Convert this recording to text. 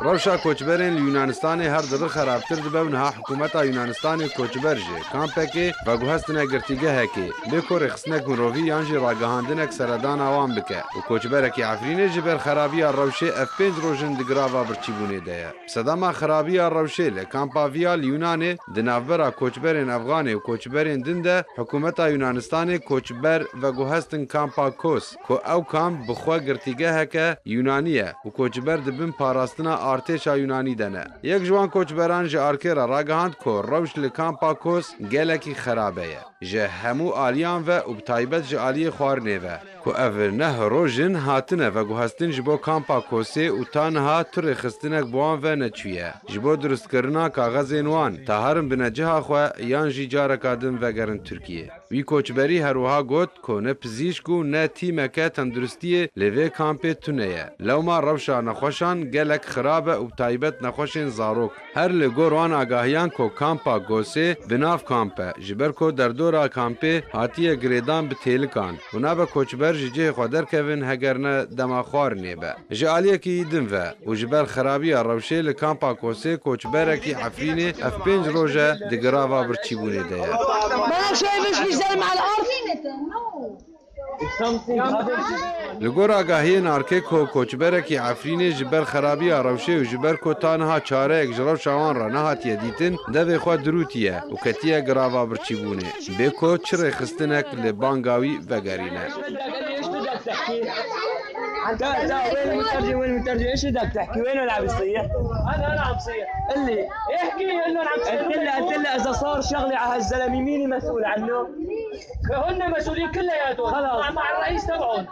روشا کوچبرین یونانستان هر در خرابتر دبن ها حکومت یونانستان کوچبر جه کامپکی و گوهستن گرتیگه هکی لیکو رخصنک مروی یانجی راگهاندنک سردان آوام بکه و کوچبرکی عفرین جبر خرابی روشه اف 5 روزن دگراوا برچیبونه ده صدام خرابی روشه لکامپا ویا یونان دناورا کوچبرین افغان و کوچبرین دنده حکومت یونانستان کوچبر و گوهستن کامپا کوس کو او کام بخوا گرتیگه هکه یونانیه و کوچبر دبن پاراستنا ارتشا یونانی دنه یک جوان کوچبران ج ارکرا راگهاند کو روش لکامپا کوس گلکی خرابه جه همو آلیان و ابتایبت ج آلی خوارنه و کو اول نه روژن هاتنه و گوهستن جبو کامپا کوسه و تانها تر خستنک بوان و نچویه جبو درست کرنا کاغذین وان تا هرم بنجها خو یان جی جارکادن و گرن ترکیه وی کوچبری هروها گوت کو نه پزیشکو نه تیمکه تندرستی لوی کامپه تونه لو ما روشا نخوشان گلک خرابه و تایبت نخوشین زاروک هر لگوروان آگاهیان کو کامپا گوسه بناف کامپه جبر کو در دورا کامپه هاتیه گریدان به تیلکان و نبه کوچبر جه خودر کهون هگرنه دماخوار نیبه جالیه که دم و جبر خرابی روشه لکامپا کوسه کوچبره کی عفرینه اف 5 روزه دگراوا برچیبونه ده ما شايفش مش زي مع الارض لگور آگاهی نارکه کو کوچبره کی عفرینه جبر خرابی روشه و جبر کو تانها چاره اک جراب شوان را نهاتیه دیتن دوی خوا دروتیه و کتیه گراوا برچیبونه بکو چره خستنک لبانگاوی وگرینه وين المترجم ايش بدك تحكي وين العبسيه؟ انا عم صيح اللي احكي انه عم قلت لها اذا صار شغله على هالزلمه مين مسؤول عنه؟ هن مسؤولين كلياتهم خلاص مع الرئيس تبعهم